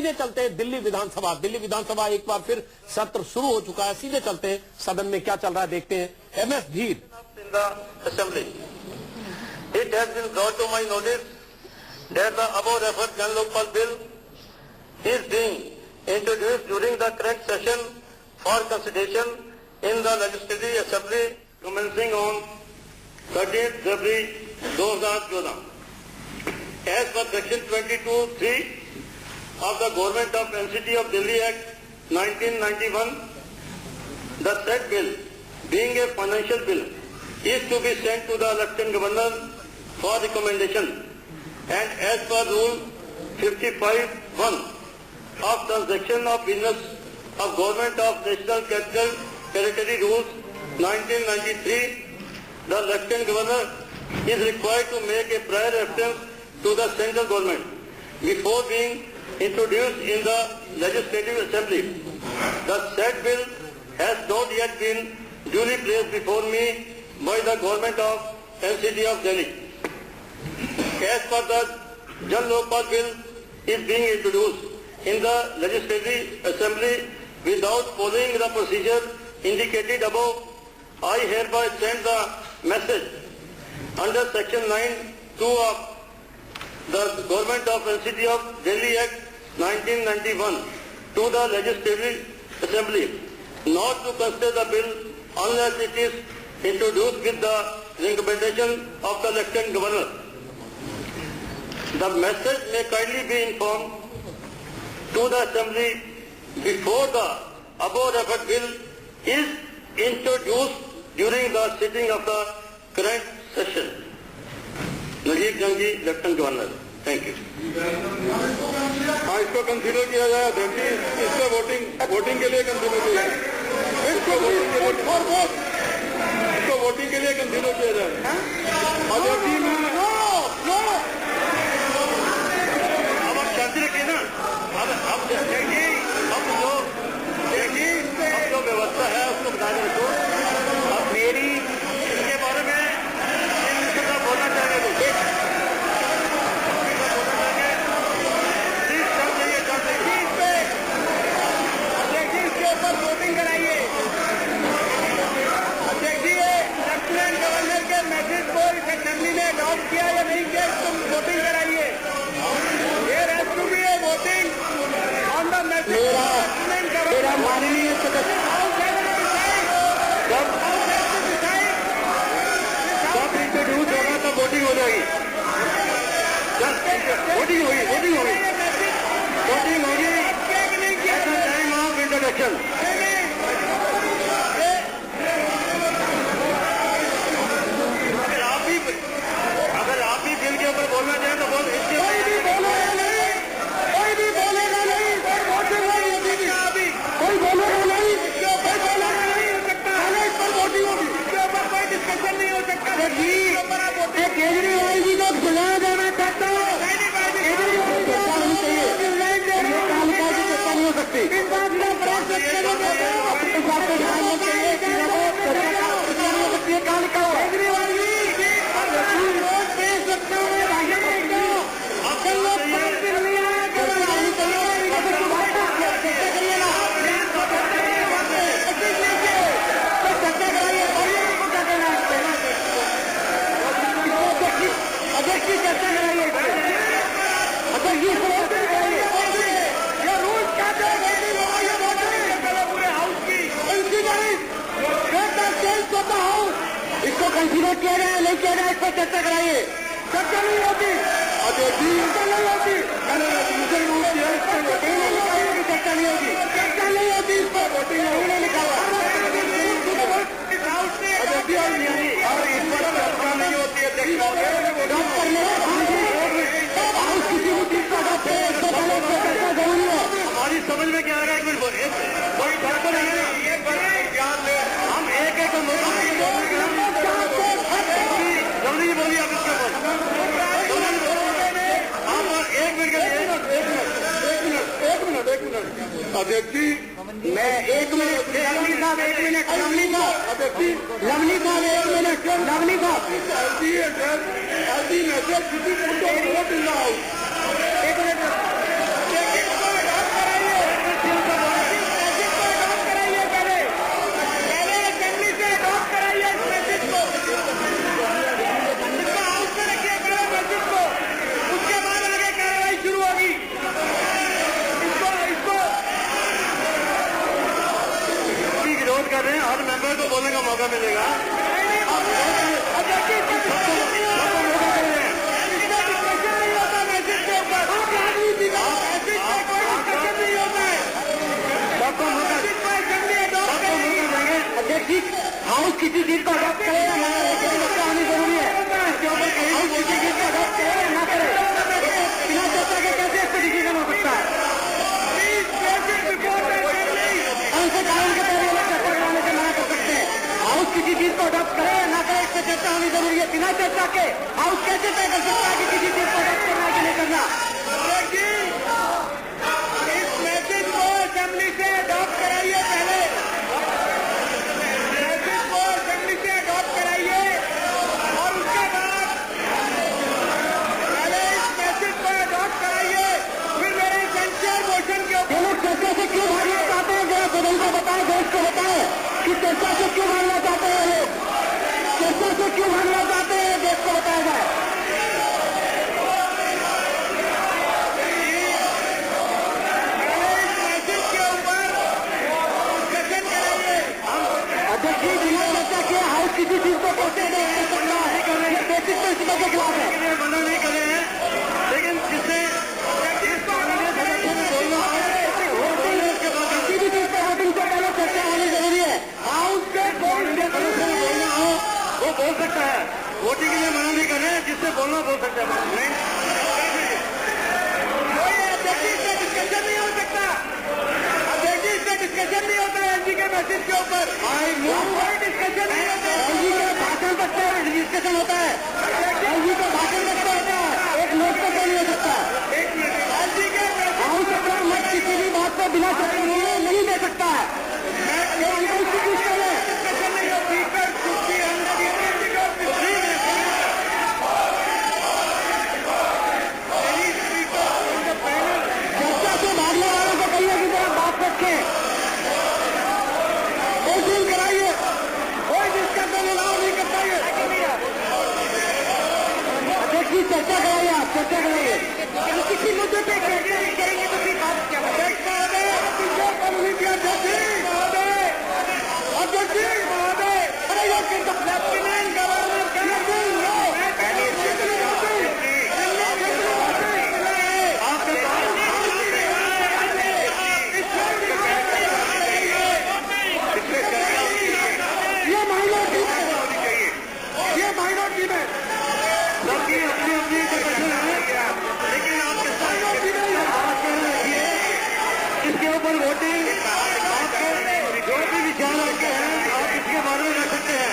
सीधे चलते हैं दिल्ली विधानसभा। दिल्ली विधानसभा एक बार फिर सत्र शुरू हो चुका है। सीधे चलते हैं सदन में क्या चल रहा है, देखते हैं। MS धीर। Assembly. It has been brought to my notice that the above referred Jan Lokpal bill is being introduced during the current session for consideration in the Legislative Assembly commencing on 30th February 2014. As per Section 22(3) of the Government of NCT of Delhi Act 1991, the said bill, being a financial bill, is to be sent to the Lieutenant Governor for recommendation, and as per Rule 55(1) of Transaction of Business of Government of National Capital Territory Rules 1993, the Lieutenant Governor is required to make a prior reference to the central government before being introduced in the Legislative Assembly. The said bill has not yet been duly placed before me by the Government of NCT of Delhi. As per the Jan Lokpal bill is being introduced in the Legislative Assembly without following the procedure indicated above, I hereby send the message under Section 9(2) of the Government of NCT of Delhi Act 1991 to the Legislative Assembly not to consider the bill unless it is introduced with the recommendation of the Lieutenant Governor. The message may kindly be informed to the Assembly before the above referred bill is introduced during the sitting of the current session. Najeeb Jung, lieutenant governor. Thank you. हाँ, इसको consider किया जाए अध्यक्ष जी, इसको voting के लिए consider किया जाए, इसको वोटिंग के लिए कंसीडर किया जाए। अध्यक्ष जी अब आप शांति रखिए ना। अब देखिए, अब जो व्यवस्था है उसको बनाए रखो। अब मेरी इसके बारे में बोलना चाहेंगे वोटिंग कराइए। अध्यक्ष जी, लेफ्टिनेंट गवर्नर के मैसेज को इस असेंबली ने अडॉप्ट किया या नहीं किया, इसको वोटिंग कराइए। There has to be a voting on the message. मेरा माननीय सदस्य जब इंट्रोड्यूस होगा तब वोटिंग हो जाएगी। वोटिंग होगी टाइम ऑफ इंट्रोडक्शन। अगर आप भी बिल के ऊपर बोलना चाहें तो बोल। कोई भी बोलेगा नहीं, कोई बोलेगा नहीं हो सकता। इस पर वोटिंग होगी, इसके ऊपर कोई डिस्कशन नहीं हो सकता। केजरीवाल जी को बुलाया जाना चाहता हूँ। नहीं हो सकती। इस बात का केजरीवाल जी दे सकता हूँ। इसको कंसीडर किया जाए नहीं किया जाए, इस पर चर्चा कराइए। चर्चा नहीं होती, चर्चा नहीं होती, चर्चा नहीं होगी, चर्चा नहीं होती, इस पर वोटिंग नहीं लिखा हुआ। और इस पर चर्चा नहीं होती है। जरूरी है। हमारी समझ में क्या आ रहा है, एक मिनट बोलिए। हम एक जल्दी बोलिए आप इसके ऊपर। आप एक मिनट अध्यक्ष जी, मैं एक मिनट लवली साहब, एक मिनट लवली साहब, अध्यक्ष जी, लवली साहब एक मिनट, लवली साहब एक मिनट कर रहे हैं, हर मेंबर को बोलने का मौका मिलेगा। हाउस किसी चीज को अडॉप्ट करे या ना करे, आनी जरूरी है। इसके ऊपर कहीं किसी चीज को अडॉप्ट करे या ना करे, बिना चर्चा के कैसे इस पर डिसीजन हो सकता है? उनसे कानून के तहत लोग चर्चा कराने से मना कर सकते हैं। हाउस किसी चीज को अडॉप्ट करे या ना करे, इस पर चर्चा होनी जरूरी है। बिना चर्चा के हाउस कैसे तय कर सकता है कि किसी चीज को अडॉप्ट करना है कि नहीं करना? इस मैसेज को असेंबली से अडॉप्ट कराइए, पहले मैसेज को असेंबली से अडॉप्ट कराइए और उसके बाद पहले इस मैसेज को अडॉप्ट कराइए, फिर मेरे सेंसर मोशन के ऊपर। लोग चर्चा से क्यों भागना चाहते हैं? जरा सदन को बताएं, देश को बताएं कि चर्चा से क्यों भागना चाहते हैं लोग, चर्चा से क्यों भागना चाहते हैं, देश को बताया जाए। अध्यक्ष जी, बिना चर्चा किए हाउस किसी चीज को कैसे नहीं कर रहे हैं? बेसिक प्रिंसिपल के खिलाफ है। मना नहीं कर रहे हैं, लेकिन जिससे किसी भी चीज पर वोटिंग से पहले चर्चा होनी जरूरी है। हाउस के बोलना हो वो बोल सकता है, वोटिंग के लिए मना नहीं कर रहे हैं, जिससे बोलना बोल सकता है। डिस्कशन नहीं हो सकता, डिस्कशन नहीं होता है एनजी के मैसेज के ऊपर। कोई डिस्कशन नहीं होता है, एनजी के भाषण तक से डिस्कशन होता है, एनजी का भाषण तक होता है, एक नोट तक नहीं हो सकता। एनजी के हाउस अपना मत किसी भी बात को बिना चर्चा नहीं दे सकता है। अनकॉन्स्टिट्यूशनल है, डिस्कशन नहीं होती। चर्चा से भागने वालों को कहिए कि जरा बात रखें, कराइए, कोई डिस्कशन अलाउ नहीं करता है। अध्यक्ष जी, चर्चा कराइए, आप चर्चा कराइए। किसी मुद्दे पे चर्चा नहीं करेंगे तो फिर बात क्या? अध्यक्ष महोदय, अरे ये लेफ्टिनेंट गवर्नर माइनॉरिटी में सबकी अपनी अपनी डिस्कशन है, लेकिन आपके इसके ऊपर वोटिंग आपके जो भी विचार रखे हैं आप इसके बारे में रख सकते हैं।